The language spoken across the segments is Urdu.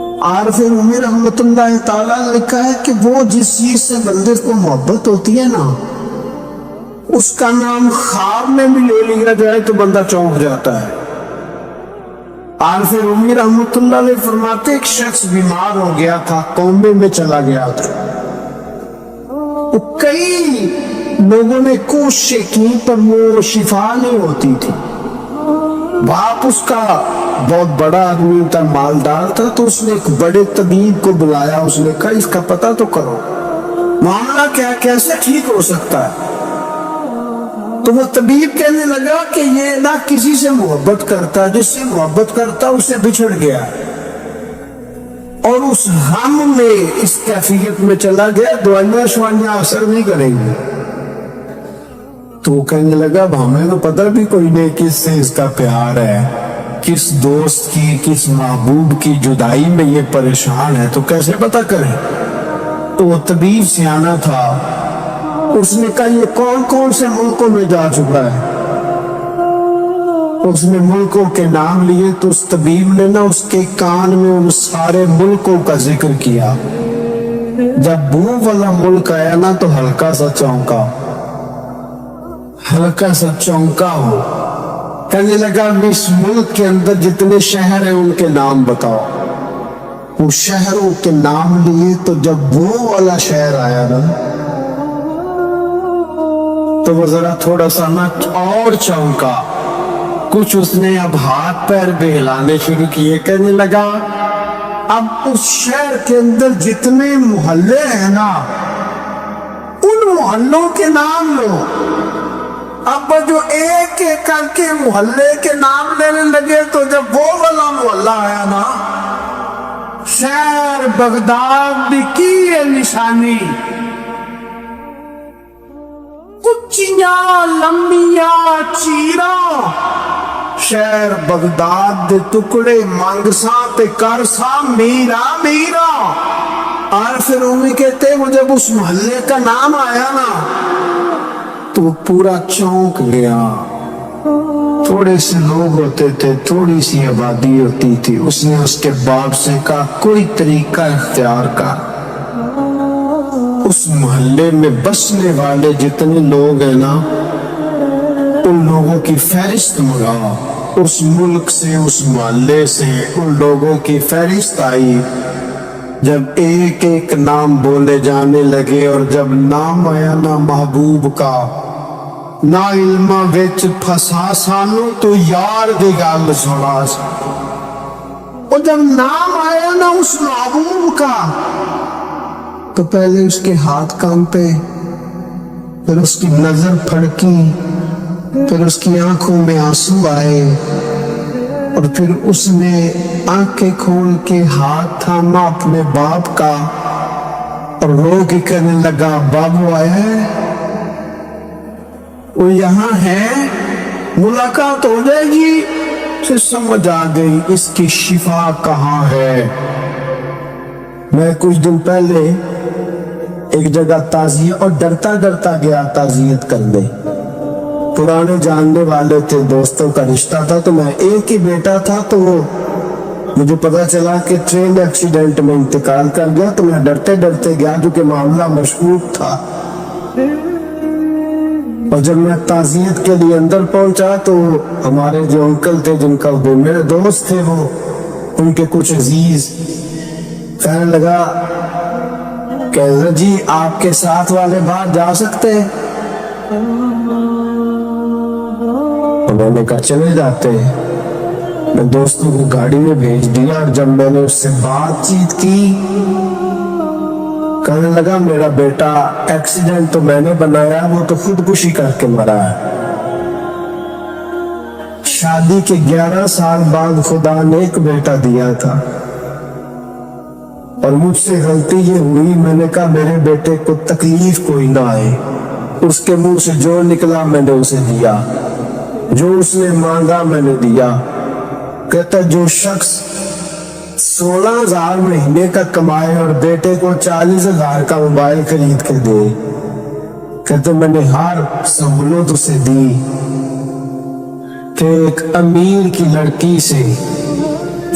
عارف رومی رحمۃ اللہ تعالیٰ نے لکھا ہے کہ وہ جس چیز سے بندے کو محبت ہوتی ہے نا، اس کا نام خواب میں بھی لے لیا جائے تو بندہ چونک جاتا ہے۔ عارف رومی رحمۃ اللہ علیہ فرماتے ایک شخص بیمار ہو گیا تھا، کومے میں چلا گیا تھا۔ کئی لوگوں نے کوششیں کی پر وہ شفا نہیں ہوتی تھی۔ باپ اس کا بہت بڑا آدمی تھا، مالدار تھا، تو اس نے ایک بڑے طبیب کو بلایا۔ اس نے کہا اس کا پتہ تو کرو، معاملہ کیا کیسے ٹھیک ہو سکتا ہے؟ تو وہ طبیب کہنے لگا کہ یہ نہ کسی سے محبت کرتا، جس سے محبت کرتا اسے بچھڑ گیا، اور اس غم میں اس کیفیت میں چلا گیا، دوائیاں شوائیاں اثر نہیں کریں گی۔ تو وہ کہنے لگا اب ہمیں تو پتہ بھی کوئی نہیں کس سے اس کا پیار ہے، کس دوست کی، کس محبوب کی جدائی میں یہ پریشان ہے، تو کیسے پتہ کریں؟ تو وہ طبیب سیانا تھا، اس نے کہا یہ کون کون سے ملکوں میں جا چکا ہے؟ اس نے ملکوں کے نام لیے تو اس طبیب نے نا اس کے کان میں ان سارے ملکوں کا ذکر کیا۔ جب وہ والا ملک آیا نا تو ہلکا سا چونکا ہو، کہنے لگا اس ملک کے اندر جتنے شہر ہیں ان کے نام بتاؤ۔ وہ شہروں کے نام لیے تو جب وہ والا شہر آیا نا تو وہ ذرا تھوڑا سا نا اور چونکا، کچھ اس نے اب ہاتھ پیر بھی ہلانے شروع کیے، کہنے لگا اب اس شہر کے اندر جتنے محلے ہیں نا ان محلوں کے نام لو۔ اب جو ایک ایک کر کے محلے کے نام لینے لگے تو جب وہ والا محلہ آیا نا، شہر بغداد کی یہ نشانی، کچیاں لمبیاں چیراں، شہر بغداد دے ٹکڑے منگساں تے کرساں میرا میرا۔ عارف رومی کہتے وہ جب اس محلے کا نام آیا نا تو وہ پورا چونک گیا۔ تھوڑے سے لوگ ہوتے تھے، تھوڑی سی آبادی ہوتی تھی۔ اس نے اس کے باپ سے کہا کوئی طریقہ اختیار کر، اس محلے میں بسنے والے جتنے لوگ ہیں نا ان لوگوں کی فہرست منگا۔ اس ملک سے، اس محلے سے ان لوگوں کی فہرست آئی۔ جب ایک ایک نام بولے جانے لگے اور جب نام آیا نا محبوب کا، نا علمہ وچ پھسا سانو تو یار دی گل سنا۔ اور جب نام آیا نا اس محبوب کا تو پہلے اس کے ہاتھ کانپے، پھر اس کی نظر پھڑکی، پھر اس کی آنکھوں میں آنسو آئے، اور پھر اس نے آنکھیں کھول کے ہاتھ تھاما اپنے باپ کا اور رو کے کہنے لگا بابو آیا ہے، وہ یہاں ہے، ملاقات ہو جائے گی۔ پھر سمجھ آ گئی اس کی شفا کہاں ہے۔ میں کچھ دن پہلے ایک جگہ تعزیت، اور ڈرتا ڈرتا گیا تعزیت کرنے، پرانے جاننے والے تھے، دوستوں کا رشتہ تھا، تو میں ایک ہی بیٹا تھا، تو مجھے پتا چلا کہ ٹرین ایکسیڈنٹ میں انتقال کر گیا، تو میں ڈرتے ڈرتے گیا کیونکہ معاملہ مشکوک تھا۔ اور جب میں تعزیت کے لیے اندر پہنچا تو ہمارے جو انکل تھے، جن کا وہ میرے دوست تھے، وہ ان کے کچھ عزیز کہنے لگا کہ جی آپ کے ساتھ والے باہر جا سکتے ہیں؟ میں نے کہا چلے جاتے ہیں۔ میں دوستوں کو گاڑی میں بھیج دیا، اور جب میں نے اس سے بات چیت کی، کہنے لگا میرا بیٹا ایکسیڈنٹ تو میں نے بنایا، وہ تو خودکشی کر کے مرا ہے۔ شادی کے 11 سال بعد خدا نے ایک بیٹا دیا تھا، اور مجھ سے غلطی یہ ہوئی، میں نے کہا میرے بیٹے کو تکلیف کوئی نہ آئے۔ اس کے منہ سے جو نکلا میں نے اسے دیا، جو اس نے مانگا میں نے دیا۔ کہتا جو شخص 16,000 مہینے کا کمائے اور بیٹے کو 40,000 کا موبائل خرید کے دے، کہتے میں نے ہر سہولت اسے دی۔ کہ ایک امیر کی لڑکی سے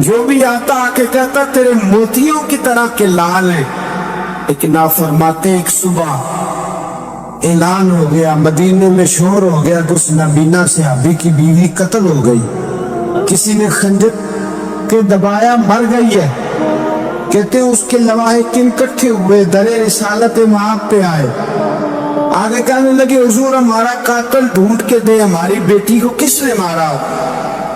جو بھی آتا آ کے کہتا تیرے موتیوں کی طرح کے لال ہیں. لیکن آپ فرماتے ایک صبح اعلان ہو گیا، مدینے میں شور ہو گیا کہ اس نبینا صحابی کی بیوی قتل ہو گئی، کسی نے خنجر کے دبایا، مر گئی ہے. کہتے ہیں اس کے لواحقین اکٹھے ہوئے، در رسالت مآب پہ آئے، آگے کہنے لگے حضور ہمارا قاتل ڈھونڈ کے دے، ہماری بیٹی کو کس نے مارا؟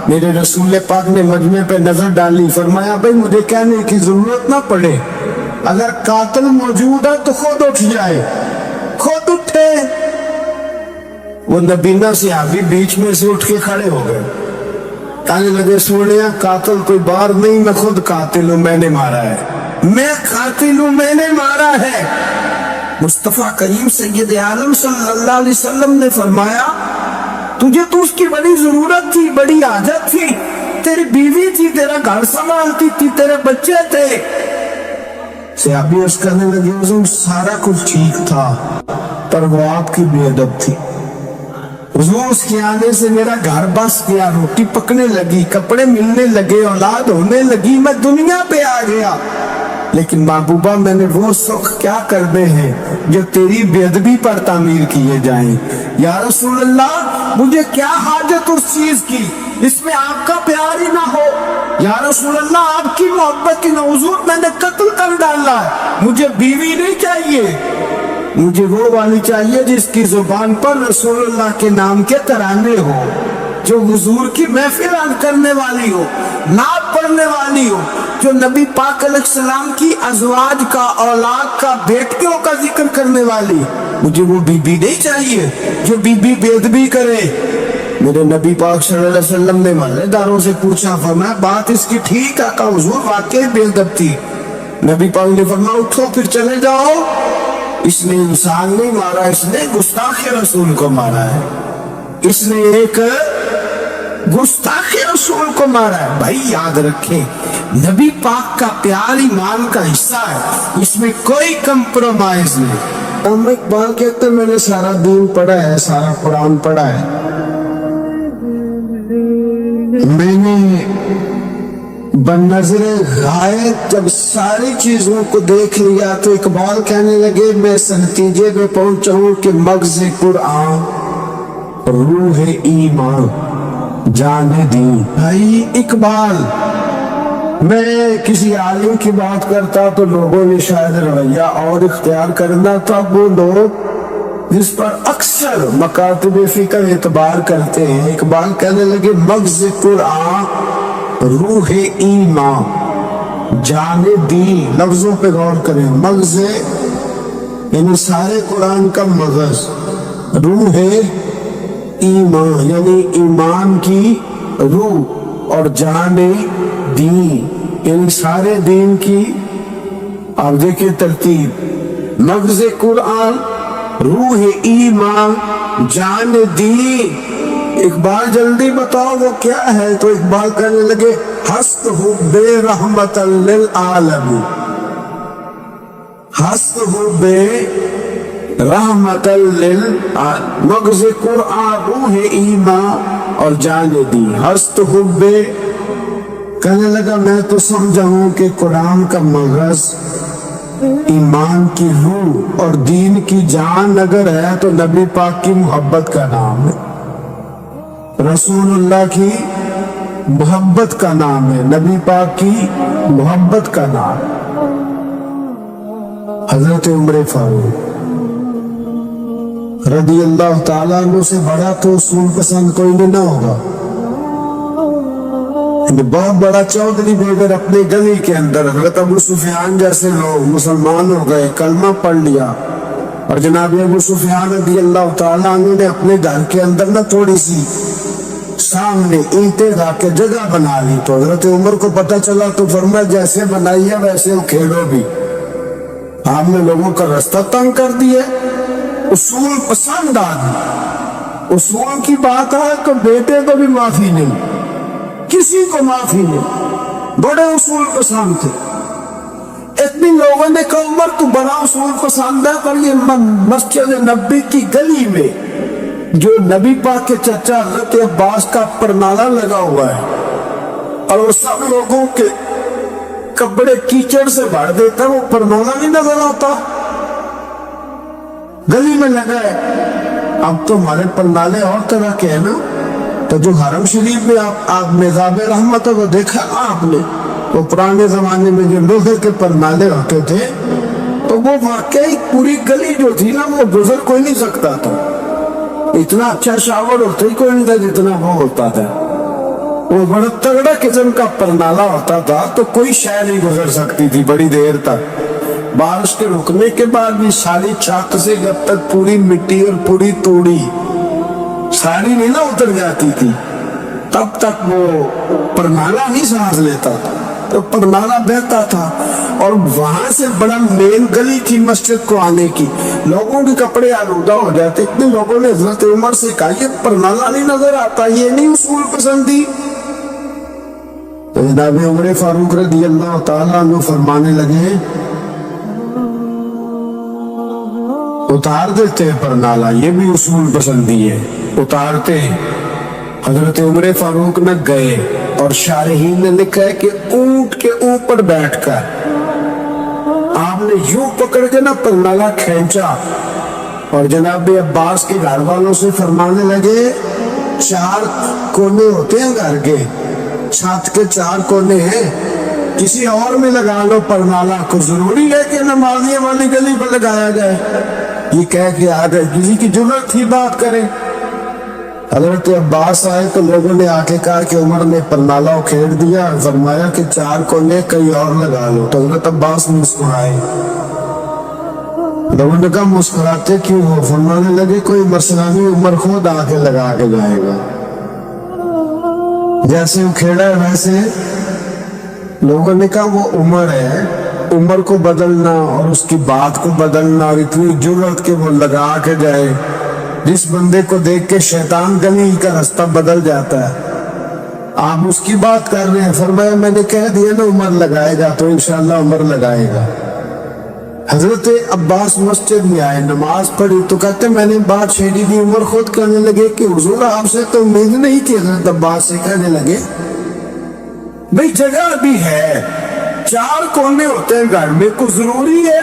میرے رسول پاک نے مجمع پہ نظر ڈالی، فرمایا بھائی مجھے کہنے کی ضرورت نہ پڑے، اگر قاتل موجود ہے تو خود اٹھ جائے. خود اٹھے. وہ نبینا صحابی بیچ میں سے اٹھ کے کھڑے ہو گئے، کہنے لگے سنیا قاتل کوئی بار نہیں، میں خود قاتل ہوں، میں نے مارا ہے، میں قاتل ہوں، میں نے مارا ہے. مصطفیٰ کریم سید عالم صلی اللہ علیہ وسلم نے فرمایا تجھے تو اس کی بڑی ضرورت تھی، بڑی حاجت تھی، تیری بیوی تھی، تیرا گھر سنبھالتی تھی، تیرے بچے تھے. صحابی عرض کرنے لگے حضور سارا کچھ ٹھیک تھا پر وہ آپ کی بے ادب تھی. حضور اس کے آنے سے میرا گھر بس گیا، روٹی پکنے لگی، کپڑے ملنے لگے، اولاد ہونے لگی، میں دنیا پہ آ گیا. لیکن محبوبہ میں نے وہ سکھ کیا کرنے ہیں جو تیری بے ادبی پر تعمیر کیے جائیں. یا رسول اللہ مجھے کیا حاجت اس چیز کی، اس میں آپ کا پیار ہی نہ ہو. یا رسول اللہ آپ کی محبت کی نہ، حضور میں نے قتل کر ڈالا ہے، مجھے بیوی نہیں چاہیے، مجھے وہ والی چاہیے جس کی زبان پر رسول اللہ کے نام کے ترانے ہو، جو حضور کی محفل کرنے والی ہو، نعت پڑھنے والی ہو، جو نبی پاک علیہ السلام کی ازواج کا، اولاد کا، بیٹیوں کا ذکر کرنے والی. مجھے وہ بی بی نہیں چاہیے جو بی بی بے ادبی کرے. میرے نبی پاک صلی اللہ علیہ وسلم نے محلے داروں سے پوچھا، فرمایا بات اس کی ٹھیک ہے؟ کہا حضور واقعی بے ادب تھی. نبی پاک نے فرمایا اٹھو پھر چلے جاؤ، اس نے انسان نہیں مارا، اس نے گستاخ رسول کو مارا ہے، اس نے ایک گستاخ رسول کو مارا ہے. بھائی یاد رکھیں نبی پاک کا پیار ایمان کا حصہ ہے، اس میں کوئی کمپرومائز نہیں. ہم اقبال کہتے ہیں میں نے سارا دین پڑھا ہے، سارا قرآن پڑھا ہے، میں نے بنظر غائب جب ساری چیزوں کو دیکھ لیا تو اقبال کہنے لگے میں اس نتیجے پہ پہنچا ہوں کہ مغز قرآن، روح ایمان، جان دین. بھائی اقبال میں کسی عالم کی بات کرتا تو لوگوں نے شاید رویہ اور اختیار کرنا تھا. وہ لوگ جس پر اکثر مکاتب فکر اعتبار کرتے ہیں، اقبال کہنے لگے مغز قرآن، روح ایمان، جان دین. لفظوں پہ غور کریں، مغز یعنی سارے قرآن کا مغز، روح ایمان یعنی ایمان کی روح، اور جان دین یعنی سارے دین کی. آپ دیکھیں ترتیب، مغز قرآن، روح ایمان، جان دین. اقبال جلدی بتاؤ وہ کیا ہے؟ تو اقبال کہنے لگے ہست حب رحمت للعالمین، ہست حب رحمت للعالمین، مغز قرآن، روح ایمان اور جان دین. ہست حب کہنے لگا میں تو سمجھا ہوں کہ قرآن کا مغز ایمان کی روح اور دین کی جان اگر ہے تو نبی پاک کی محبت کا نام ہے، رسول اللہ کی محبت کا نام ہے، نبی پاک کی محبت کا نام. حضرت عمر فاروق رضی اللہ تعالیٰ عنہ سے بڑا تو اصول پسند کوئی بھی نہ ہوگا. بہت بڑا چودھری بیگر اپنے گلی کے اندر، حضرت ابو سفیان جیسے لوگ مسلمان ہو گئے، کلمہ پڑھ لیا، اور جناب ابو سفیان رضی اللہ تعالیٰ عنہ نے اپنے گھر کے اندر نہ تھوڑی سی سامنے اینٹیں رکھ کے جگہ بنا لی. تو حضرت عمر کو پتہ چلا تو فرمایا جیسے بنائی ہے ویسے کھیلو بھی، آپ نے لوگوں کا رستہ تنگ کر دیا. اصول پسند آدمی، اصول کی بات ہے تو بیٹے کو بھی معافی نہیں، کسی کو معافی نہیں، بڑے اصول پسند تھے. اتنی لوگوں نے کہا عمر تو بڑا اصول پسند ہے، پر یہ مسجد نبی کی گلی میں جو نبی پاک کے چچا حضرت عباس کا پرنالہ لگا ہوا ہے، اور وہ سب لوگوں کے کپڑے کیچڑ سے بھر دیتا، وہ پرنالا نہیں نظر آتا، گلی میں لگا ہے۔ اب تو ہمارے پرنالے اور طرح کے ہیں نا، تو جو حرم شریف میں آپ میزاب رحمت کو دیکھا آپ نے، وہ پرانے زمانے میں جو لوہے کے پرنالے ہوتے تھے، تو وہ واقعی پوری گلی جو تھی نا وہ گزر کوئی نہیں سکتا تھا، اتنا اچھا شاور ہوتا ہی کوئی نہیں تھا جتنا وہ ہوتا تھا، وہ بڑا تگڑا قسم کا پرنالا ہوتا تھا، تو کوئی شے نہیں گزر سکتی تھی بڑی دیر تک۔ بارش کے رکنے کے بعد بھی ساری چھت سے جب تک پوری مٹی اور پوری توڑی ساری نہیں نہ اتر جاتی تھی، تب تک وہ پرنالا نہیں سانس لیتا تھا، تو پرنالا بہتا تھا۔ اور وہاں سے بڑا مین گلی تھی مسجد کو آنے کی، لوگوں کے کپڑے آلودہ ہو جاتے، اتنے لوگوں نے حضرت عمر سے کہا یہ پرنالا نہیں نظر آتا، یہ نہیں اصول پسندی۔ تو جناب عمر فاروق رضی اللہ تعالیٰ عنہ فرمانے لگے اتار دیتے ہیں پرنالا، یہ بھی اصول پسندی ہے، اتارتے ہیں۔ حضرت عمر فاروق نہ گئے، اور شارحین نے لکھا ہے کہ اونٹ کے اوپر بیٹھ کر آپ نے یوں پکڑ کے نہ پرنالا کھینچا، اور جناب عباس کے گھر والوں سے فرمانے لگے 4 کونے ہوتے ہیں گھر کے، چھت کے 4 کونے ہیں، کسی اور میں لگا لو پرنالا، کو ضروری ہے کہ نمازیوں والی گلی پر لگایا جائے؟ یہ کہہ کے آ گئے، کسی کی ضرورت تھی بات کریں؟ حضرت عباس آئے تو لوگوں نے آ کے کہا کہ عمر نے پرنالہ کھیڑ دیا، فرمایا کہ 4 کونے کہیں اور لگا لو۔ تو حضرت عباس مسکرائے، لوگوں نے کہا مسکراتے کیوں ہو؟ فرمانے لگے کوئی مسئلہ نہیں، عمر خود آ کے لگا کے جائے گا، جیسے وہ کھیڑا ہے ویسے۔ لوگوں نے کہا وہ عمر ہے، عمر کو بدلنا اور اس کی بات کو بدلنا اور اتنی جرأت کہ وہ لگا کے جائے، جس بندے کو دیکھ کے شیطان گلی کا رستہ بدل جاتا ہے، آپ اس کی بات کر رہے ہیں۔ فرمایا میں نے کہہ دیا نا عمر لگائے گا، تو انشاءاللہ عمر لگائے گا۔ حضرت عباس مسجد میں آئے، نماز پڑھی تو کہتے میں نے بات چھیڑی دی، عمر خود کہنے لگے کہ حضور آپ سے تو امید نہیں تھی۔ حضرت عباس سے کہنے لگے بھئی جگہ بھی ہے، 4 کونے ہوتے ہیں گھر میں، کو ضروری ہے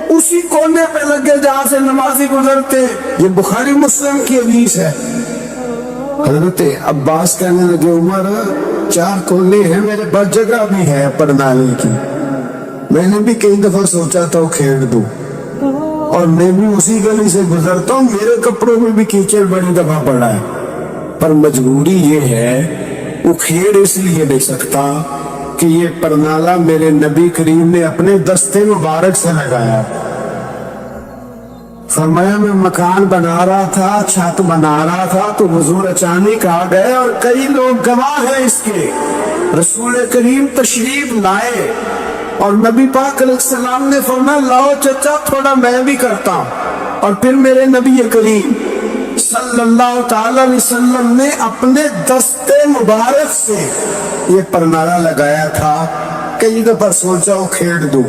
اسی کونے پہ لگے جہاں سے نمازی گزرتے، یہ بخاری مسلم کی حدیث ہے۔ حضرت عباس کہنے لگے عمر 4 کونے ہیں، میرے پاس جگہ بھی ہے پرنالے کی، میں نے بھی کئی دفعہ سوچا تھا وہ کھیڑ دوں، اور میں بھی اسی گلی سے گزرتا ہوں، میرے کپڑوں میں بھی کیچڑ بڑی دفعہ پڑا ہے، پر مجبوری یہ ہے وہ کھیڑ اس لیے نہیں سکتا کہ یہ پرنالہ میرے نبی کریم نے اپنے دستے مبارک سے لگایا۔ فرمایا میں مکان بنا رہا تھا، چھت بنا رہا تھا، تو حضور اچانک آ گئے، اور کئی لوگ گواہ ہیں اس کے، رسول کریم تشریف لائے اور نبی پاک علیہ السلام نے فرمایا لاؤ چچا تھوڑا میں بھی کرتا ہوں، اور پھر میرے نبی کریم صلی اللہ تعالی علیہ وسلم نے اپنے دستے مبارک سے یہ پرنالہ لگایا تھا۔ کئی دفعہ سوچا وہ کھیڑ دوں،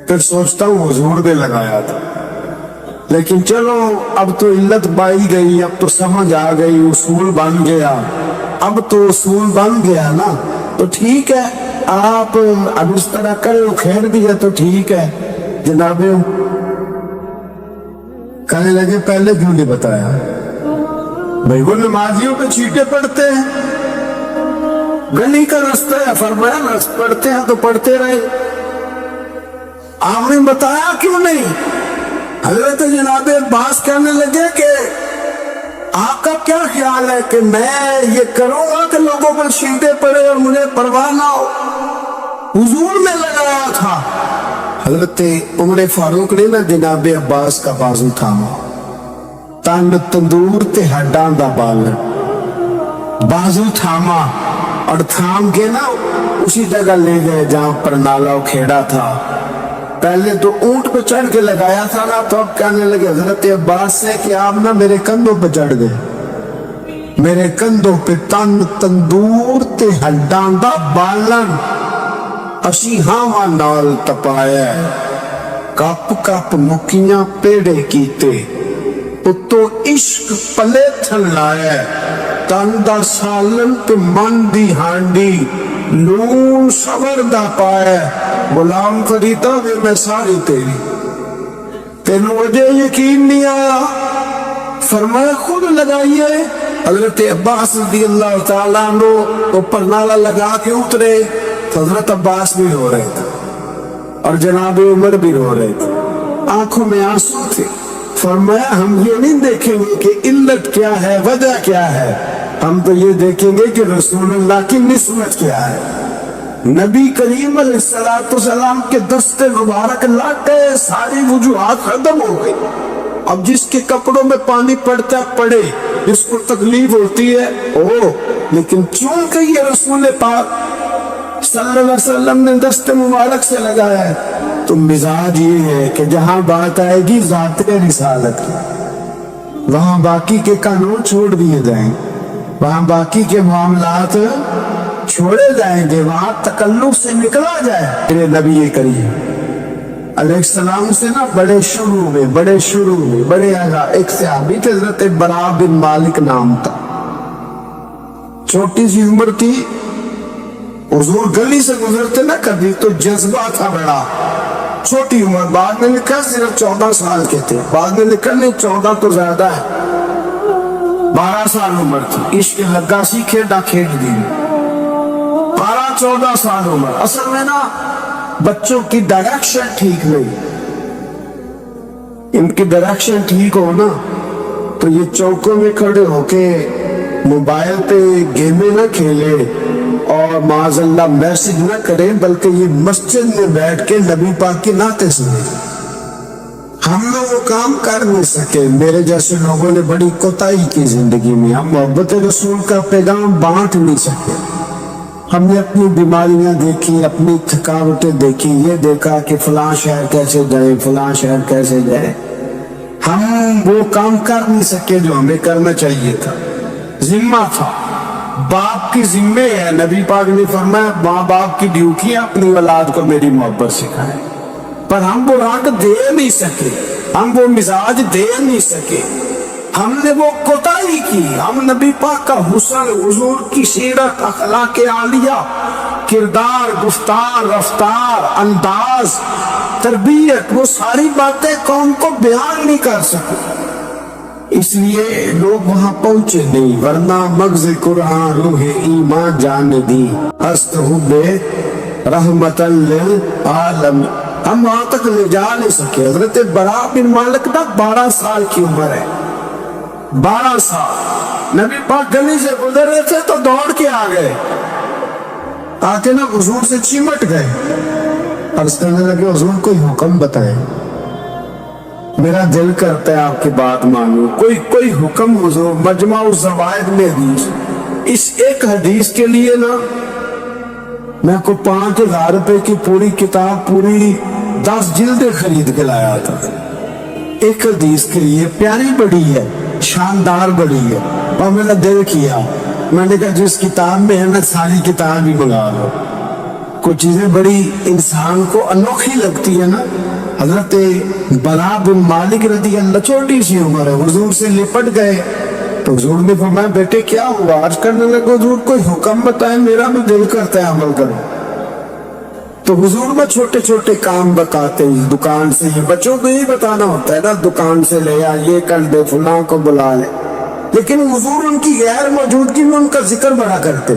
پھر سوچتا ہوں حضور نے لگایا تھا، لیکن چلو اب تو علت پائی گئی، اب تو سمجھ آ گئی، اصول بن گیا، اب تو اصول بن گیا نا، تو ٹھیک ہے آپ اب اس طرح کرے، وہ کھیڑ دیا تو ٹھیک ہے۔ جناب کہنے لگے پہلے کیوں نہیں بتایا؟ بھائی وہ نمازیوں پہ چھینٹے پڑتے ہیں، گلی کا رستہ ہے، فرمایا پڑھتے ہیں تو پڑھتے رہے، آپ نے بتایا کیوں نہیں؟ حضرت جناب عباس کہنے لگے کہ آپ کا کیا خیال ہے کہ میں یہ کروں گا کہ لوگوں پر چھینٹے پڑے اور مجھے پرواہ نہ ہو؟ حضور نے لگایا تھا۔ حضرت عمر فاروق نے نا جناب عباس کا بازو تھاما، تن تندور تے ہڈاں دا بالن، بازو تھاما اور تھام کے نا اسی جگہ لے گئے جہاں پرنالہ کھیڑا تھا۔ پہلے تو اونٹ پہ چڑھ کے لگایا تھا نا، تو اب کہنے لگے حضرت عباس سے کہ آپ نا میرے کندھوں پہ چڑھ گئے، میرے کندھوں پہ تن تندور تے ہڈاں دا بالن، اسی ہاواں نال تپایا، کپ کپ مکیاں پیڑے کیتے، اتو عشق پلے تھن لایا، تن دا سالن تے من دی ہانڈی لون صبر دا پایا غلام فریدا وے میں ساری تیری تینوں مجھے یقین نہیں آیا فرمایا خود لگائیے حضرت عباس رضی اللہ تعالیٰ عنہ اوپر نالا لگا کے اترے تو حضرت عباس بھی رو رہے تھے اور جناب عمر بھی رو رہے تھے آنکھوں میں آنسو تھے فرمایا ہم یہ نہیں دیکھیں گے کہ علت کیا ہے وجہ کیا ہے ہم تو یہ دیکھیں گے کہ رسول اللہ کی نسبت کیا ہے نبی کریم علیہ السلام کے دست مبارک لاتے ساری وجوہات ختم ہو گئی اب جس کے کپڑوں میں پانی پڑتا پڑے جس کو تکلیف ہوتی ہے لیکن چونکہ یہ رسول پاک صلی اللہ علیہ وسلم نے دست مبارک سے لگایا ہے تو مزاج یہ ہے کہ جہاں بات آئے گی ذات رسالت کی وہاں باقی کے قانون چھوڑ دیے جائیں وہاں باقی کے معاملات چھوڑے جائیں گے وہاں تکلف سے نکلا جائے میرے نبی کریم علیہ السلام سے نا بڑے شروع میں بڑے ایک صحابی تھے حضرت برا بن مالک نام تھا چھوٹی سی عمر تھی حضور گلی سے گزرتے نا کبھی تو جذبہ تھا بڑا چھوٹی عمر بعد میں لکھا صرف 14 سال کے تھے بعد میں لکھا نہیں 14 تو زیادہ ہے 12 سال عمر تھی عشق لگا سی کھیڈا کھیڈ دی 12-14 سال عمر اصل میں نا بچوں کی ڈائریکشن ٹھیک نہیں ان کی ڈائریکشن ٹھیک ہو نا تو یہ چوکوں میں کھڑے ہو کے موبائل پہ گیمیں نہ کھیلے اور معاذ اللہ میسج نہ کریں بلکہ یہ مسجد میں بیٹھ کے نبی پاک کی نعتیں سنیں ہم لوگ وہ کام کر نہیں سکے میرے جیسے لوگوں نے بڑی کوتاہی کی زندگی میں ہم محبت رسول کا پیغام بانٹ نہیں سکے ہم نے اپنی بیماریاں دیکھی اپنی تھکاوٹیں دیکھی یہ دیکھا کہ فلاں شہر کیسے جائے فلاں شہر کیسے جائے ہم وہ کام کر نہیں سکے جو ہمیں کرنا چاہیے تھا ذمہ تھا باپ کی ذمہ ہے نبی پاک نے فرمایا ماں باپ کی ڈیوٹی ہے اپنی اولاد کو میری محبت سکھائے پر ہم وہ رنگ دے نہیں سکے ہم وہ مزاج دے نہیں سکے ہم نے وہ کوتاہی کی ہم نبی پاک کا حسن حضور کی سیرت اخلاق عالیہ کردار گفتار رفتار انداز تربیت وہ ساری باتیں قوم کو بیان نہیں کر سکے اس لیے لوگ وہاں پہنچے نہیں ورنہ مغز قرآن روح ایمان جان دی است حب رحمت للعالم ہم وہاں تک لے جا نہیں سکے حضرت برا بن مالک دا 12 سال کی عمر ہے 12 سال نبی پاک گلی سے گزر رہے تھے تو دوڑ کے آ گئے آتے نا حضور سے چمٹ گئے عرض کرنے لگے حضور کوئی حکم بتائیں میرا دل کرتا ہے آپ کی بات مانوں کوئی حکم حضور مجمع الزوائد میں حدیث اس ایک حدیث کے لیے نا میں کو 5,000 روپے کی پوری کتاب پوری 10 جلدیں خرید کے لایا تھا ایک حدیث کے لیے پیاری بڑی ہے شاندار بڑی ہے اور میرا دل کیا میں نے کہا جس کتاب میں ہے نا ساری کتاب بھی منگا لو کچھ چیزیں بڑی انسان کو انوکھی لگتی ہے نا حضرت برا بن مالک رضی اللہ چھوٹی سی عمر ہے حضور سے لپٹ گئے تو حضور نے فرمایا بیٹے کیا ہوا عرض کرنے لگے حضور کوئی حکم بتائیں میرا بھی دل کرتا ہے عمل کروں تو حضور میں چھوٹے چھوٹے کام بتاتے ہیں دکان سے یہ بچوں کو یہی بتانا ہوتا ہے نا دکان سے لے آ یہ کر دے فلاں کو بلا لے لیکن حضور ان کی غیر موجودگی میں ان کا ذکر بڑا کرتے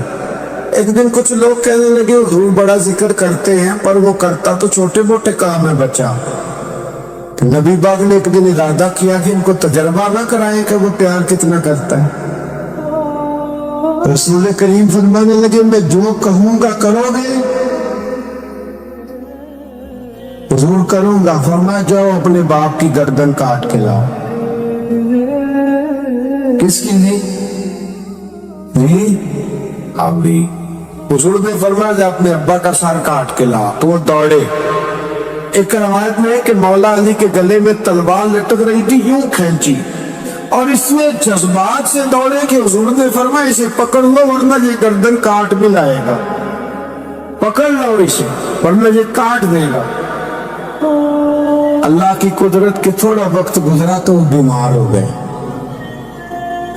ایک دن کچھ لوگ کہنے لگے حضور بڑا ذکر کرتے ہیں پر وہ کرتا تو چھوٹے موٹے کام ہے بچہ نبی پاک نے ایک دن ارادہ کیا کہ ان کو تجربہ نہ کرائیں کہ وہ پیار کتنا کرتا ہے رسول کریم فرمانے لگے میں جو کہوں گا کرو گے حضور کروں گا فرمایا جاؤ اپنے باپ کی گردن کاٹ کے لاؤ کس کی نہیں ابھی حضور نے فرمایا جا اپنے ابا کا سر کاٹ کے لا تو وہ دوڑے ایک روایت میں ہے کہ مولا علی کے گلے میں تلوار لٹک رہی تھی یوں کھینچی اور اس میں جذبات سے دوڑے کہ حضور نے فرمایا اسے پکڑ لو ورنہ یہ گردن کاٹ بھی لائے گا پکڑ لو اسے ورنہ یہ کاٹ دے گا اللہ کی قدرت کے تھوڑا وقت گزرا تو وہ بیمار ہو گئے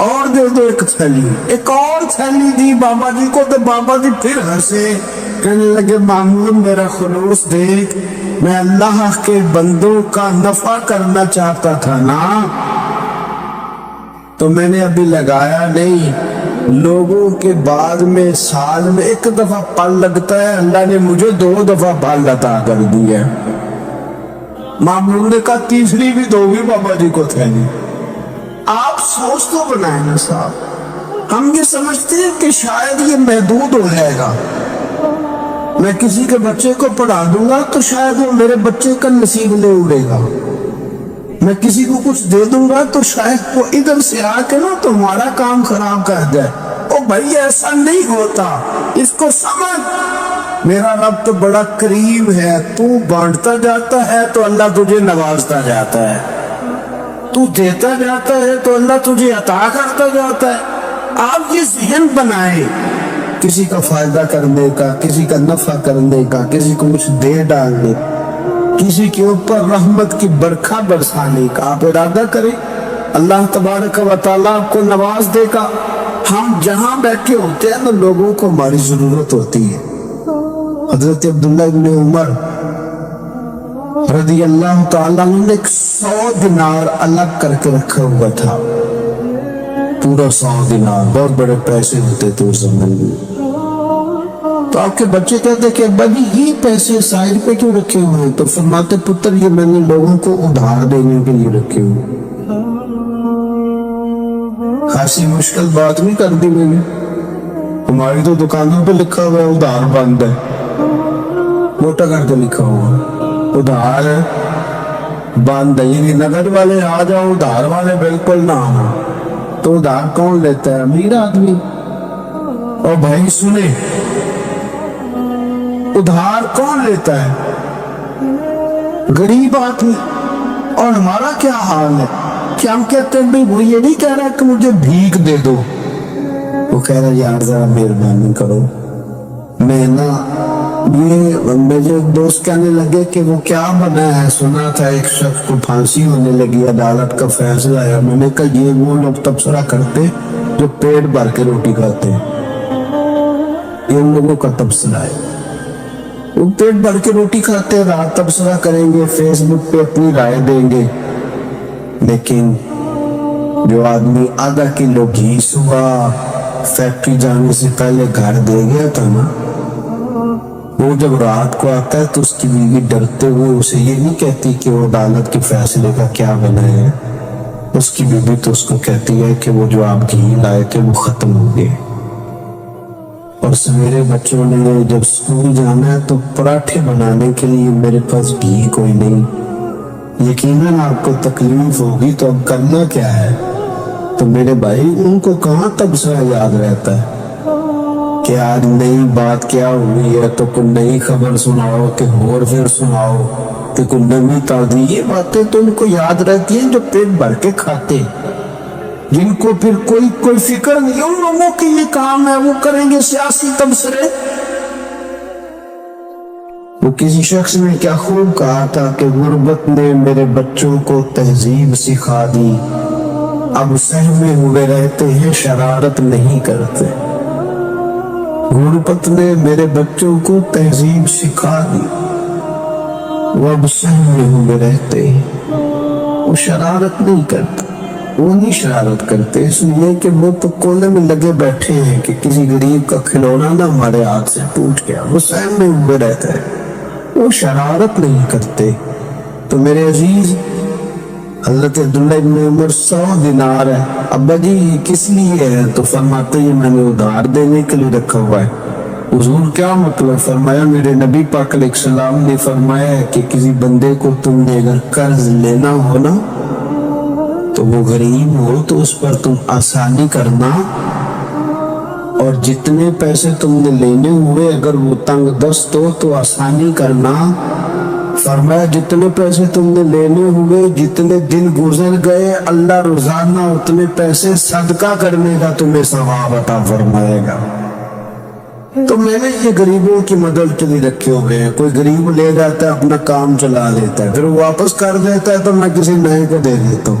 اور دے دو ایک تھیلی، ایک اور تھیلی دی بابا جی کو، تو بابا جی پھر ہنسے، کہنے لگے مامون میرا خلوص دیکھ، میں اللہ کے بندوں کا نفع کرنا چاہتا تھا نا، تو میں نے ابھی لگایا نہیں، لوگوں کے بعد میں سال میں ایک دفعہ پل لگتا ہے، اللہ نے مجھے 2 دفعہ پل عطا کر دی ہے۔ مامون نے کہا تیسری بھی دو گی بابا جی کو تھیلی۔ آپ سوچ تو بنائیں نا صاحب، ہم یہ سمجھتے ہیں کہ شاید یہ محدود ہو جائے گا، میں کسی کے بچے کو پڑھا دوں گا تو شاید وہ میرے بچے کا نصیب لے اڑے گا، میں کسی کو کچھ دے دوں گا تو شاید وہ ادھر سے آ کے نا تمہارا کام خراب کر دے۔ او بھائی ایسا نہیں ہوتا، اس کو سمجھ، میرا رب تو بڑا کریم ہے، تو بانٹتا جاتا ہے تو اللہ تجھے نوازتا جاتا ہے، تو دیتا جاتا ہے تو اللہ تجھے عطا کرتا جاتا ہے۔ آپ یہ ذہن بنائیں کسی کا فائدہ کرنے کا، کسی کا نفع کرنے کا، کسی کو کچھ دے ڈالنے، کسی کے اوپر رحمت کی برکھا برسانے کا آپ ارادہ کریں، اللہ تبارک و تعالیٰ آپ کو نواز دے گا۔ ہم جہاں بیٹھے ہوتے ہیں نا لوگوں کو ہماری ضرورت ہوتی ہے۔ حضرت عبداللہ ابن عمر رضی اللہ تعالیٰ نے 100 دینار الگ کر کے رکھا ہوا تھا، پورا 100 دینار، بہت بڑے پیسے ہوتے تھے اس زمانے میں۔ تو آپ کے بچے کہتے کہ ابا جی یہ پیسے سائڈ پہ کیوں رکھے ہوئے ہیں؟ تو فرماتے پتر یہ میں نے لوگوں کو ادھار دینے کے لیے رکھے ہوئے۔ خاصی مشکل بات نہیں کر دی میں نے، ہماری تو دکانوں پہ لکھا ہوا ہے ادھار بند ہے، موٹا کر کے لکھا ہوا ادھار بند ہے، یعنی نقد والے آ جاؤ، ادھار والے بالکل نہ آنا۔ تو ادھار کون لیتا ہے؟ امیر آدمی۔ اور بھائی سنیں، ادھار کون لیتا ہے؟ غریب آدمی۔ اور ہمارا کیا حال ہے کہ ہم کہتے ہیں بھائی وہ یہ نہیں کہہ رہا کہ مجھے بھیک دے دو، وہ کہہ رہا یار ذرا مہربانی کرو، میں نا یہ مجھے دوست کہنے لگے کہ وہ کیا بنا ہے، سنا تھا ایک شخص کو پھانسی ہونے لگی، عدالت کا فیصلہ آیا۔ میں نے کہا یہ وہ لوگ تبصرہ کرتے جو پیٹ بھر کے روٹی کھاتے ہیں، یہ ان لوگوں کا تبصرہ ہے، وہ پیٹ بھر کے روٹی کھاتے ہیں، رات تبصرہ کریں گے، فیس بک پہ اپنی رائے دیں گے۔ لیکن جو آدمی آدھا کلو گھی صبح فیکٹری جانے سے پہلے گھر دے گیا تھا نا، وہ جب رات کو آتا ہے تو اس کی بیوی ڈرتے ہوئے اسے یہ نہیں کہتی کہ وہ عدالت کے فیصلے کا کیا بنا ہے، اس کی بیوی تو اس کو کہتی ہے کہ وہ جو آپ گھی لائے تھے وہ ختم ہو گئے۔ اور سویرے بچوں نے جب اسکول جانا ہے تو پراٹھے بنانے کے لیے میرے پاس گھی کوئی نہیں، یقیناً آپ کو تکلیف ہوگی، تو اب کرنا کیا ہے؟ تو میرے بھائی ان کو کہاں تبصرہ یاد رہتا ہے کہ آج نئی بات کیا ہوئی ہے تو کوئی نئی خبر سناؤ کہ اور پھر سناؤ کہ کوئی نئی تازی، یہ باتیں تو ان کو یاد رہتی ہیں جو پیٹ بھر کے کھاتے، جن کو پھر کوئی فکر نہیں، ان لوگوں کی یہ کام ہے، وہ کریں گے سیاسی تبصرے۔ وہ کسی شخص نے کیا خوب کہا تھا کہ غربت نے میرے بچوں کو تہذیب سکھا دی، اب سہمے ہوئے رہتے ہیں شرارت نہیں کرتے۔ غربت نے میرے بچوں کو تہذیب سکھا دی، وہ اب سہمے ہوئے رہتے ہیں، وہ شرارت نہیں کرتے، وہ نہیں شرارت کرتے، اس لیے کہ وہ تو کونے میں لگے بیٹھے ہیں کہ کسی غریب کا کھلونا نہ ہمارے ہاتھ سے ٹوٹ گیا، وہ سہمے ہوئے رہتا ہے، وہ شرارت نہیں کرتے۔ تو میرے عزیز، حضرت عبداللہ ابن عمر 100 دینار ہے، ابا جی یہ کس لیے ہے؟ تو فرماتے ہیں میں نے ادھار دینے کے لیے رکھا ہوا ہے۔ حضور کیا مطلب؟ فرمایا میرے نبی پاک علیہ السلام نے فرمایا ہے کہ کسی بندے کو تم نے اگر قرض لینا ہو نا تو وہ غریب ہو تو اس پر تم آسانی کرنا، اور جتنے پیسے تم نے لینے ہوئے اگر وہ تنگ دست ہو تو آسانی کرنا۔ فرمایا جتنے پیسے تم نے لینے ہوئے، جتنے دن گزر گئے، اللہ روزانہ اتنے پیسے صدقہ کرنے کا تمہیں ثواب عطا فرمائے گا۔ تو میں نے یہ غریبوں کی مدد کے لیے رکھے ہوئے ہیں، کوئی غریب لے جاتا ہے اپنا کام چلا لیتا ہے، پھر واپس کر دیتا ہے تو میں کسی نئے کو دے دیتا ہوں،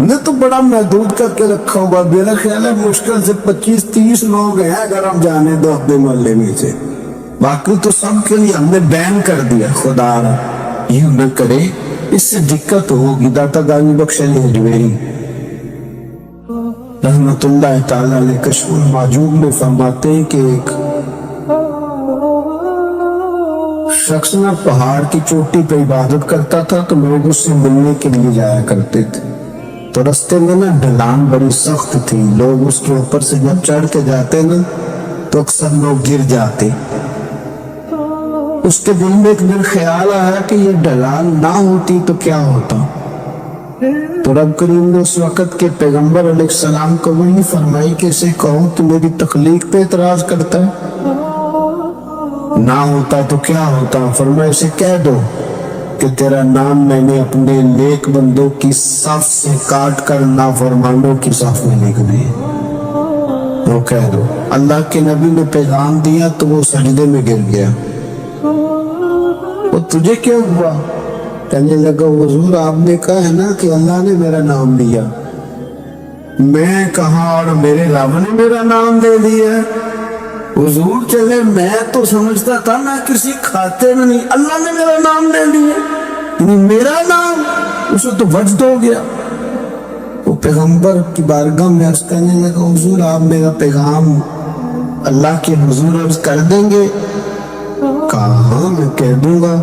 نے تو بڑا محدود کر کے رکھا ہوگا. میرا خیال ہے مشکل سے 25-30 لوگ ہیں اگر ہم جانے دو اپنے محلے میں سے. باقی تو سب کے لیے ہم نے بین کر دیا. خدا یہ نہ کرے, اس سے دقت ہوگی. داتا گانی بخش علی حجویری رحمت اللہ تعالیٰ علیہ کشف المعجوب میں فرماتے ہیں کہ ایک شخص نہ پہاڑ کی چوٹی پہ عبادت کرتا تھا تو لوگ اس سے ملنے کے لیے جایا کرتے تھے. تو رستے میں نا ڈھلان بڑی سخت تھی. لوگ اس کے اوپر سے جب چڑھ کے جاتے نا تو اکثر لوگ گر جاتے. اس کے دل میں ایک دن خیال آیا کہ یہ ڈھلان نہ ہوتی تو کیا ہوتا. تو رب کریم نے اس وقت کے پیغمبر علیہ السلام کو وہی فرمائی کہ اسے کہو تو میری تخلیق پہ اعتراض کرتا ہے, نہ ہوتا تو کیا ہوتا. فرمایا اسے کہہ دو کہ تیرا نام میں نے اپنے نیک بندوں کی صف سے کاٹ کر نافرمانوں کی صف میں لکھ دیا. تو کہہ دو. اللہ کے نبی نے پیغام دیا تو وہ سجدے میں گر گیا. وہ تجھے کیا ہوا؟ کہنے لگا حضور آپ نے کہا ہے نا کہ اللہ نے میرا نام لیا. میں کہا اور میرے رب نے میرا نام دے دیا. حضور چلے میں تو سمجھتا تھا نا کسی کھاتے میں نہیں, اللہ نے میرا نام دے دیا. میرا نام اسے تو وجد ہو گیا. وہ پیغمبر کی بارگاہ میں عرض کرنے لگا حضور آپ میرا پیغام اللہ کے حضور عرض کر دیں گے؟ کہا ہاں میں کہہ دوں گا.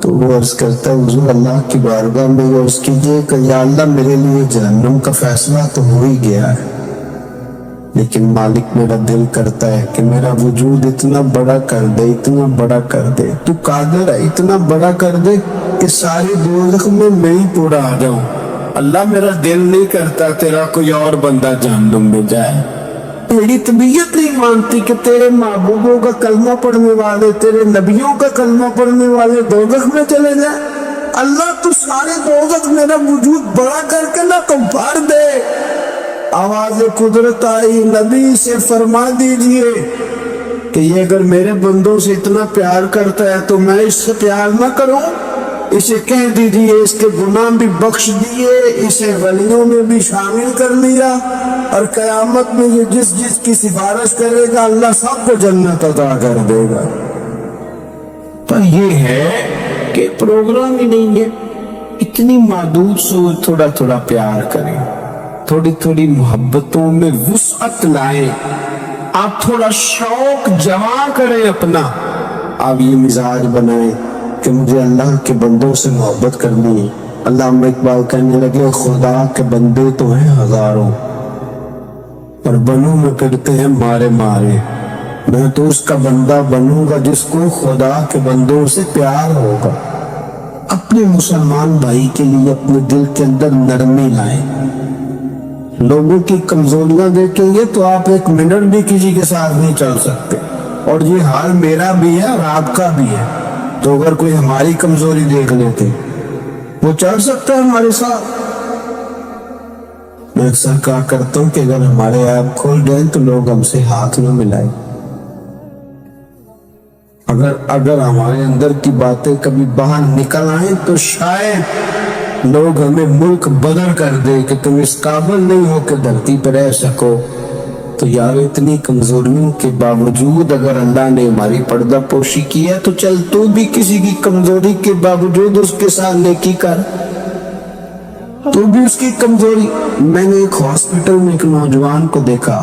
تو وہ عرض کرتا ہے حضور اللہ کی بارگاہ میں عرض کیجئے کہ یا اللہ میرے لیے جہنم کا فیصلہ تو ہو ہی گیا ہے, لیکن مالک میرا دل کرتا ہے کہ میرا وجود اتنا بڑا کر دے, اتنا بڑا کر دے. تو قادر ہے اتنا بڑا کر دے کہ ساری دوزخ میں میں ہی پورا آ جاؤں. اللہ میرا دل نہیں کرتا تیرا کوئی اور بندہ جہنم میں جائے. میری طبیعت نہیں مانتی کہ تیرے محبوبوں کا کلمہ پڑھنے والے, تیرے نبیوں کا کلمہ پڑھنے والے دوزخ میں چلے جائیں. اللہ تو سارے دوزخ میرا وجود بڑا کر کے نہ تو بھر دے. آواز قدرت آئی, نبی سے فرما دیجئے کہ یہ اگر میرے بندوں سے اتنا پیار کرتا ہے تو میں اس سے پیار نہ کروں. اسے کہہ دیجئے اس کے گناہ بھی بخش دیے, اسے ولیوں میں بھی شامل کر لیا, اور قیامت میں یہ جس جس کی سفارش کرے گا اللہ سب کو جنت عطا کر دے گا. پر یہ ہے کہ پروگرام ہی نہیں ہے. اتنی محدود سوچ, تھوڑا تھوڑا پیار کریں, تھوڑی تھوڑی محبتوں میں وسعت لائیں. آپ تھوڑا شوق جمع کریں اپنا. آپ یہ مزاج بنائیں کہ مجھے اللہ کے بندوں سے محبت کرنی ہے. علامہ اقبال کہنے لگے خدا کے بندے تو ہیں ہزاروں اور بنوں میں پھرتے ہیں مارے مارے. میں تو اس کا بندہ بنوں گا جس کو خدا کے بندوں سے پیار ہوگا. اپنے مسلمان بھائی کے لیے اپنے دل کے اندر نرمی لائیں. لوگوں کی کمزوریاں دیکھیں گے تو آپ ایک منٹ بھی کسی کے ساتھ نہیں چل سکتے, اور یہ حال میرا بھی ہے اور آپ کا بھی ہے. تو اگر کوئی ہماری کمزوری دیکھ لیتے وہ چل سکتا ہے ہمارے ساتھ. میں اکثر کہا کرتا ہوں کہ اگر ہمارے عیب کھول جائیں تو لوگ ہم سے ہاتھ نہ ملائیں. اگر ہمارے اندر کی باتیں کبھی باہر نکل آئیں تو شاید لوگ ہمیں ملک بدل کر دے کہ تم اس قابل نہیں ہو کہ دھرتی پر رہ سکو. تو یار اتنی کمزوریوں کے باوجود اگر اللہ نے ہماری پردہ پوشی کی ہے تو چل تو بھی کسی کی کمزوری کے باوجود اس کے ساتھ نیکی کر. تو بھی اس کی کمزوری. میں نے ایک ہاسپٹل میں ایک نوجوان کو دیکھا,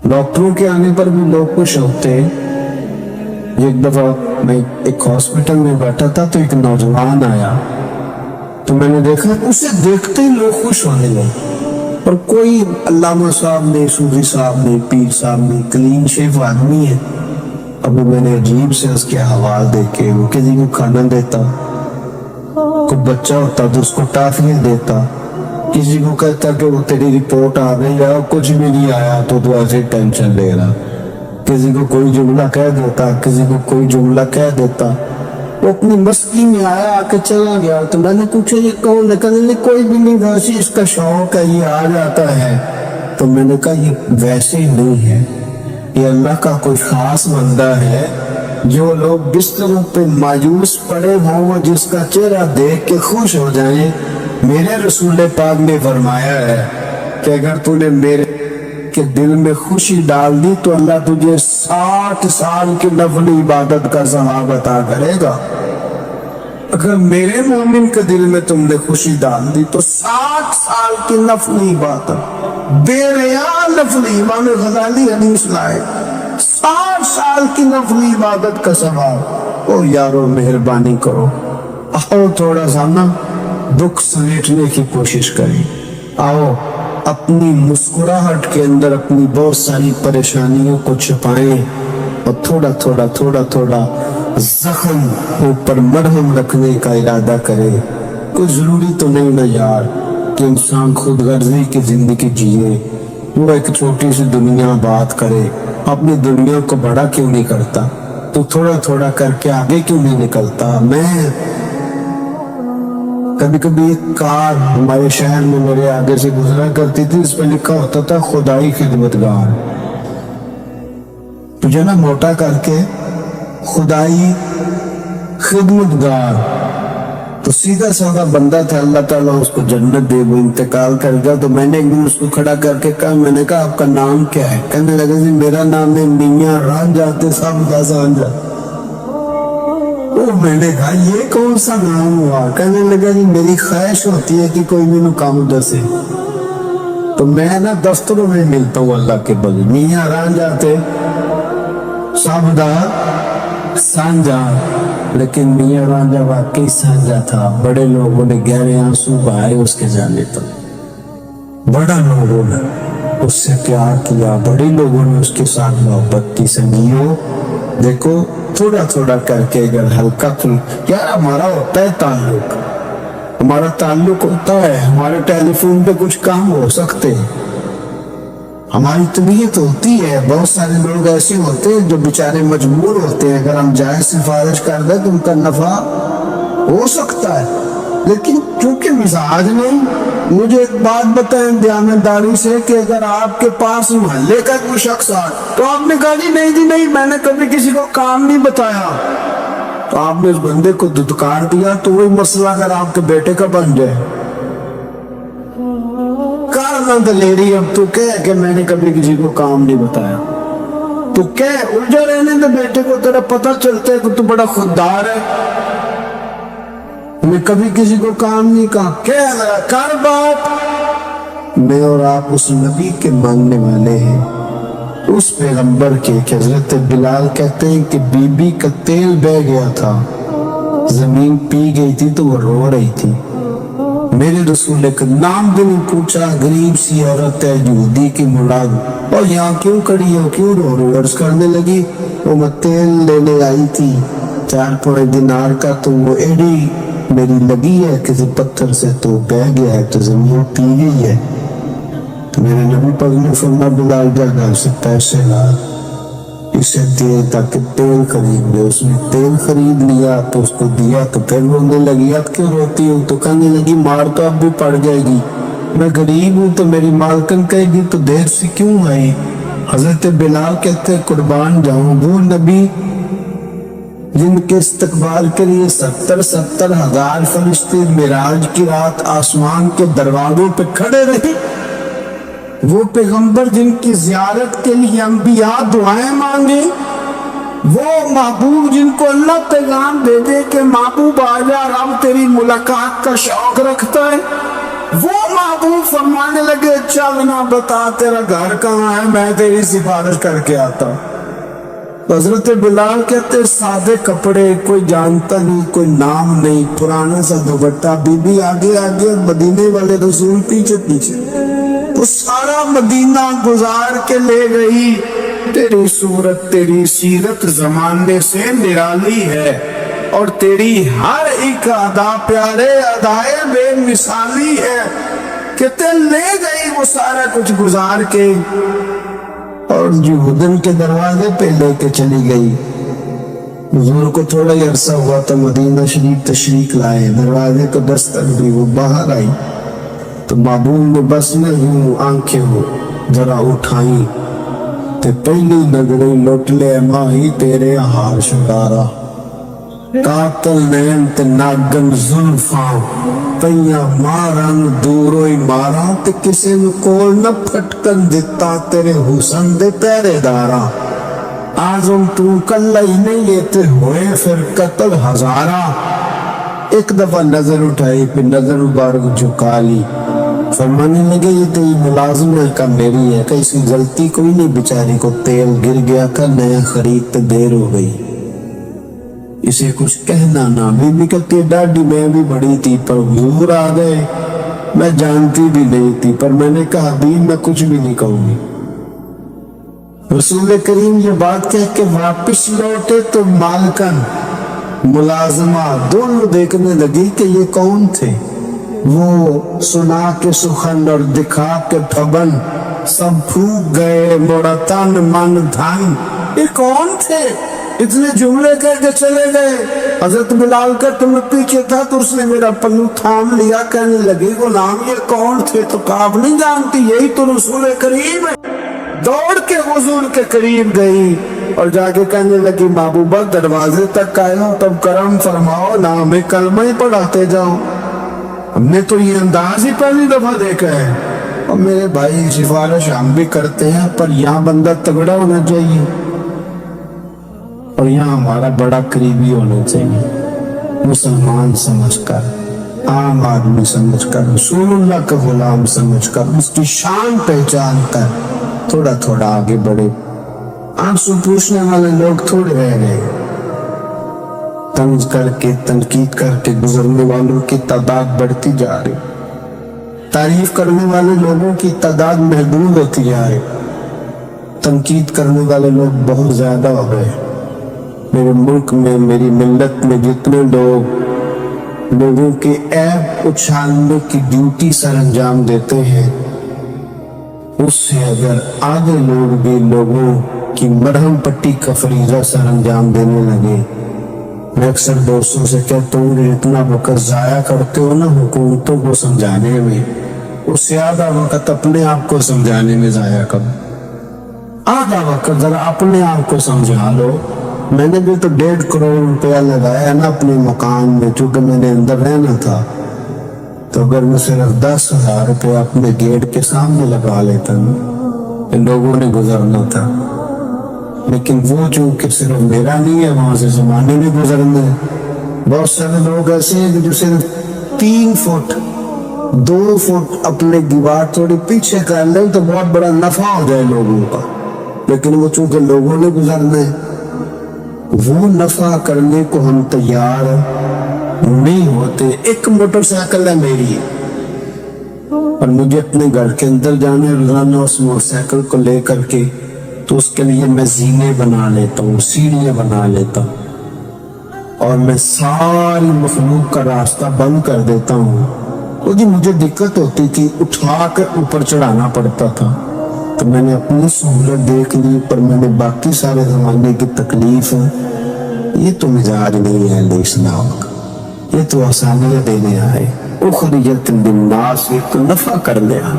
ڈاکٹروں کے آنے پر بھی لوگ خوش ہوتے ہیں. ایک دفعہ میں ایک ہاسپٹل میں بیٹھا تھا تو ایک نوجوان آیا تو میں نے دیکھا اسے دیکھتے ہی لوگ خوش ہونے لگے. اور کوئی علامہ صاحب نے, صوفی صاحب نے, پیر صاحب نے, کلین شیف آدمی ہے. ابھی میں نے عجیب سے اس کے حوال دیکھے. وہ کسی کو کھانا دیتا, کوئی بچہ ہوتا تو اس کو ٹافیاں دیتا, کسی کو کہتا کہ وہ تیری رپورٹ آ گئی ہے, کچھ بھی نہیں آیا تو ایسے ٹینشن لے رہا. کسی کو کوئی جملہ کہہ دیتا, کسی کو کوئی جملہ کہہ دیتا. وہ اپنی مستی میں آیا, آ کے چلا گیا. تو میں نے پوچھا یہ کون ہے؟ کہنے کوئی بھی نہیں, ویسے اس کا شوق ہے, یہ آ جاتا ہے. تو میں نے کہا یہ ویسے نہیں ہے, یہ اللہ کا کوئی خاص بندہ ہے جو لوگ بستروں پہ مایوس پڑے ہوں وہ جس کا چہرہ دیکھ کے خوش ہو جائیں. میرے رسول پاک نے فرمایا ہے کہ اگر تو نے میرے کے دل میں خوشی ڈال دی تو اللہ تجھے 60 سال کی نفل عبادت کا ثواب عطا کرے گا. اگر میرے مومن کے دل میں تم نے خوشی ڈال دی تو 60 سال کی نفل عبادت بے ریاء نفل امام غزالی حدیث لائے 60 سال کی نفل عبادت کا ثواب. او یارو مہربانی کرو آؤ تھوڑا سا نا دکھ سمیٹنے کی کوشش کریں. آؤ اپنی مسکراہٹ کے اندر اپنی بہت ساری پریشانیوں کو چھپائیں اور تھوڑا تھوڑا زخم اوپر مرہم رکھنے کا ارادہ کرے. کوئی ضروری تو نہیں نا یار کہ انسان خود غرضی کی زندگی جیے. وہ ایک چھوٹی سی دنیا بات کرے اپنی دنیا کو بڑا کیوں نہیں کرتا؟ تو تھوڑا کر کے آگے کیوں نہیں نکلتا؟ میں کبھی ایک کار ہمارے شہر میں میرے آگے سے گزرا کرتی تھی، اس پہ لکھا ہوتا تھا خدائی خدمتگار. مجھے نا موٹا کر کے خدائی خدمتگار، تو سیدھا سادہ بندہ تھا، اللہ تعالیٰ اس کو جنت دے، وہ انتقال کر گیا. تو میں نے ایک دن اس کو کھڑا کر کے کہا، میں نے کہا آپ کا نام کیا ہے؟ کہنے لگا جی میرا نام ہے میاں رانجھا صاحب سانجھا. میں نے کہا یہ کون سا نام ہوا؟ کہنے لگا جی میری خواہش ہوتی ہے کہ کوئی بھی کام دسے تو میں نا دفتروں میں ملتا ہوں اللہ کے بل میاں رانجھا صاحب سانجھا. لیکن میاں رانجھا واقعی سانجھا تھا. بڑے لوگوں نے گہرے آنسو بہائے اس کے جانے پر، بڑا لوگوں نے اس سے پیار کیا، بڑے لوگوں نے اس کے ساتھ محبت کی. سنگیو دیکھو تھوڑا کر کے اگر ہلکا یار ہمارا ہوتا ہے تعلق، ہمارا تعلق ہوتا ہے، ہمارے ٹیلی فون پہ کچھ کام ہو سکتے ہیں، ہماری طبیعت ہوتی ہے. بہت سارے لوگ ایسے ہوتے ہیں جو بیچارے مجبور ہوتے ہیں، اگر ہم جائے سفارش کر دیں تو ان کا نفع ہو سکتا ہے. لیکن چونکہ مزاج نہیں، مجھے ایک بات بتائیں دیانتداری سے کہ اگر آپ کے پاس محلے کا کوئی شخص آئے تو آپ نے کہا جی نہیں میں نے کبھی کسی کو کام نہیں بتایا، تو آپ نے اس بندے کو دھتکار دیا تو وہی مسئلہ اگر آپ کے بیٹے کا بن جائے. کہا دلیری اب تو کہہ کہ میں نے کبھی کسی کو کام نہیں بتایا، تو کہہ الجھا رہنے دے بیٹے کو، تیرا پتہ چلتا ہے کہ تو بڑا خوددار ہے. میں کبھی کسی کو کام نہیں کہا، کہہ کر بات. میں اور آپ اس نبی کے ماننے والے ہیں، اس پیغمبر کے کہ حضرت بلال کہتے ہیں کہ بی بی کا تیل بہ گیا تھا، زمین پی گئی تھی تو وہ رو رہی تھی. میرے رسول کا نام بھی نہیں پوچھا، غریب سی عورت ہے یہودی کی مراد، اور یہاں کیوں کھڑی ہو، کیوں رو رہی؟ عرض کرنے لگی وہ میں تیل لینے آئی تھی 4 دینار کا، تو وہ ایڈی میری لگی ہے کسی پتھر سے تو بہ گیا ہے تو زمین پی گئی ہے. میرے نبی پاک نے فرمایا بلال جا گھر سے پیسے لا اسے دے تاکہ تیل خرید لے. اس نے تیل خرید لیا تو اس کو دیا تو پھر رونے لگی. اب کیوں روتی ہوں؟ تو کہنے لگی مار تو اب بھی پڑ جائے گی، میں غریب ہوں تو میری مالکن کہے گی تو دیر سے کیوں آئی. حضرت بلال کہتے قربان جاؤں وہ نبی جن کے استقبال کے لیے 70,000 فرشتے معراج کی رات آسمان کے دروازوں پہ کھڑے رہے، وہ پیغمبر جن کی زیارت کے لیے انبیاء دعائیں مانگے، وہ محبوب جن کو اللہ پیغام دے دے کہ محبوب آجا رب تیری ملاقات کا شوق رکھتا ہے، وہ محبوب فرمانے لگے چل نہ بتا تیرا گھر کہاں ہے، میں تیری سفارش کر کے آتا ہوں. حضرت بلال کہتے سادے کپڑے، کوئی جانتا نہیں، کوئی نام نہیں، پرانا سا دوپٹہ، بی بی آگے آگے، مدینے والے رسول پیچھے پیچھے. وہ سارا مدینہ گزار کے لے گئی. تیری صورت تیری سیرت زمانے سے نرالی ہے اور تیری ہر ایک ادا پیارے ادائے بے مثالی ہے. کہتے لے گئی وہ سارا کچھ گزار کے اور یہودن کے دروازے پہ لے کے چلی گئی. حضور کو تھوڑا ہی عرصہ ہوا تو مدینہ شریف تشریف لائے، دروازے کو دستک دی، وہ باہر آئی تو محبوب نے بس میں ہوں آنکھیں ہو ذرا اٹھائیں تے پہلی نظری لٹ لے ماہی تیرے ہار شکارا قاتل نین تے ناگن زلفاں پئیاں مارن دوروں ہی مارا تے کسے نو کول نہ پھٹکن دتا تیرے حسن دے پہرے دارا آزم تو کلا ہی نہیں لیتے ہوئے پھر قتل ہزارہ ایک دفعہ نظر اٹھائی پھر نظر مبارک جھکا لی فرمانے لگے یہ تو ملازمہ کا میری ہے کہ اس کی غلطی کوئی نہیں بیچاری کو تیل گر گیا کا نیا خرید تے دیر ہو گئی اسے کچھ کہنا نہ بی بی کہتی ہے ڈاڈی میں بھی بڑی تھی پر حضور آ گئے میں جانتی بھی نہیں تھی پر میں نے کہا دین میں کچھ بھی نہیں کہوں گی رسول کریم یہ بات کہہ کے واپس لوٹے تو مالکن ملازمہ دونوں دیکھنے لگی کہ یہ کون تھے وہ سنا کے سخن اور دکھا کے پھبن سب پھوک گئے موڑا تن من دھن یہ کون تھے اتنے جملے کہہ کے چلے گئے حضرت بلال کا تم پیچھے تھا تو اس نے میرا پلو تھام لیا کہنے لگی غلام یہ کون تھے تو کہا آپ نہیں جانتی یہی تو رسول کریم ہے دوڑ کے حضور کے قریب گئی اور جا کے کہنے لگی محبوبہ دروازے تک آئے ہو تب کرم فرماؤ نہ ہمیں کلمہ ہی پڑھاتے جاؤ ہم نے تو یہ انداز ہی پہلی دفعہ دیکھا ہے اور میرے بھائی سفارش ہم بھی کرتے ہیں پر یہاں بندہ تگڑا ہونا چاہیے اور یہاں ہمارا بڑا قریبی ہونا چاہیے مسلمان سمجھ کر عام آدمی سمجھ کر رسول اللہ کا غلام سمجھ کر اس کی شان پہچان کر تھوڑا تھوڑا آگے بڑھے آنسو پوچھنے والے لوگ تھوڑے رہ گئے طنز کر کے تنقید کر کے گزرنے والوں کی تعداد بڑھتی جا رہی تعریف کرنے والے لوگوں کی تعداد محدود ہوتی جا رہی تنقید کرنے والے لوگ بہت زیادہ ہو گئے میرے ملک میں میری ملت میں جتنے لوگوں کے عیب اچھالنے کی ڈیوٹی سر انجام دیتے ہیں اس سے اگر آدھے لوگ بھی لوگوں کی مرہم پٹی کا فریضہ سر انجام دینے لگے میں اکثر دوستوں سے کہتا ہوں کہ اتنا وقت ضائع کرتے ہو نا حکومتوں کو سمجھانے میں اس سے آدھا وقت اپنے آپ کو سمجھانے میں ضائع کرو آدھا وقت ذرا اپنے آپ کو سمجھا لو میں نے بھی تو 1.5 کروڑ روپیہ لگایا نا اپنے مکان میں چونکہ میں نے اندر رہنا تھا تو اگر میں صرف 10,000 روپے اپنے گیٹ کے سامنے لگا لیتا نا لوگوں نے گزرنا تھا لیکن وہ چونکہ صرف میرا نہیں ہے وہاں سے زمانے میں گزرنا ہے بہت سارے لوگ ایسے ہیں جو صرف 3 فٹ 2 فٹ اپنے دیوار تھوڑی پیچھے کر لیں تو بہت بڑا نفع ہو جائے لوگوں کا لیکن وہ چونکہ لوگوں نے گزرنا ہے وہ نفع کرنے کو ہم تیار نہیں ہوتے ایک موٹر سائیکل ہے میری اور مجھے اپنے گھر کے اندر جانے روزانہ اس موٹر سائیکل کو لے کر کے تو اس کے لیے میں زینے بنا لیتا ہوں سیڑھیاں بنا لیتا ہوں اور میں ساری مخلوق کا راستہ بند کر دیتا ہوں کیونکہ مجھے دقت ہوتی تھی اٹھا کر اوپر چڑھانا پڑتا تھا تو میں نے اپنی سہولت دیکھ لی پر میں نے باقی سارے زمانے کی تکلیف یہ تو مزاج نہیں ہے اسلام کا یہ تو آسانیاں دینے آئے اخرجت للناس یہ تو نفع کر لیا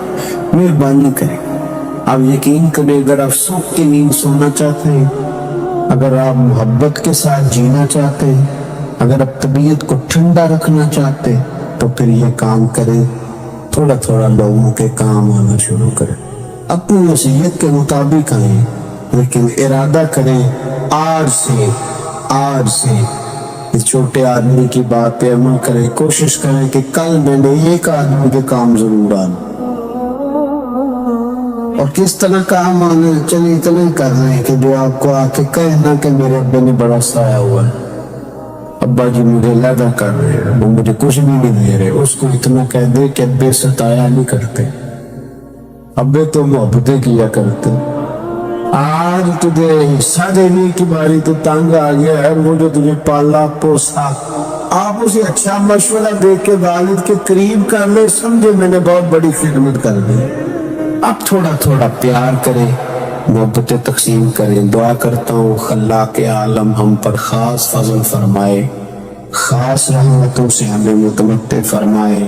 مہربانی کریں آپ یقین کریں اگر آپ سوکھ کی نیند سونا چاہتے ہیں اگر آپ محبت کے ساتھ جینا چاہتے ہیں اگر آپ طبیعت کو ٹھنڈا رکھنا چاہتے تو پھر یہ کام کریں تھوڑا تھوڑا لوگوں کے کام آنا شروع کریں اپنی نصیحت کے مطابق آئیں لیکن ارادہ کریں آج سے اس چھوٹے آدمی کی بات پہ عمل کریں کوشش کریں کہ کل میں نے ایک آدمی کے کام ضرور آنا اور کس طرح کام آنے چلے اتنے کر رہے ہیں کہ جو آپ کو آ کے کہنا کہ میرے ابے نے بڑا سایہ ہوا ہے ابا جی مجھے لیدا کر رہے ہیں وہ مجھے کچھ بھی نہیں دے رہے اس کو اتنا کہہ دے کہ ابے ستایا نہیں کرتے ابے تو محبتیں کیا کرتے آج تجھے حصہ دینے کی باری تو تنگ آ گیا ہے وہ جو تجھے پالا پوسا آپ اسے اچھا مشورہ دے کے والد کے قریب کر لے سمجھے میں نے بہت بڑی خدمت کر دی اب تھوڑا تھوڑا پیار کریں محبتیں تقسیم کریں دعا کرتا ہوں خلاق عالم ہم پر خاص فضل فرمائے خاص رحمتوں سے ہمیں متمتع فرمائے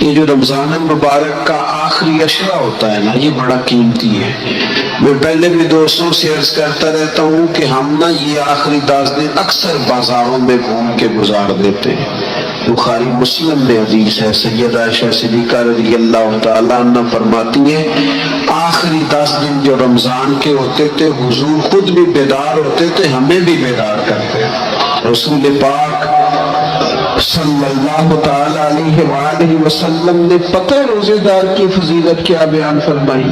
یہ جو رمضان المبارک کا آخری عشرہ ہوتا ہے نا، یہ بڑا قیمتی ہے۔ میں پہلے بھی دوستوں سے عرض کرتا رہتا ہوں کہ ہم نا یہ آخری 10 دن اکثر بازاروں میں گھوم کے گزار دیتے ہیں۔ بخاری مسلم میں حدیث ہے، سیدہ عائشہ صدیقہ رضی اللہ تعالیٰ عنہ فرماتی ہیں آخری 10 دن جو رمضان کے ہوتے تھے حضور خود بھی بیدار ہوتے تھے، ہمیں بھی بیدار کرتے تھے۔ رسول پاک صلی اللہ تعالی علیہ وآلہ وسلم نے پتہ روزے دار کی فضیلت کیا بیان فرمائی؟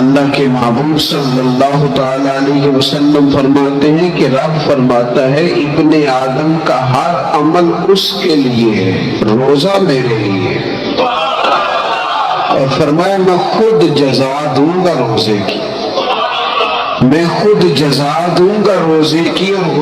اللہ کے محبوب صلی اللہ تعالی علیہ وسلم فرماتے ہیں کہ رب فرماتا ہے ابن آدم کا ہر عمل اس کے لیے ہے، روزہ میرے لیے، اور فرمایا میں خود جزا دوں گا روزے کی، میں خود جزا دوں گا روزے کی، اور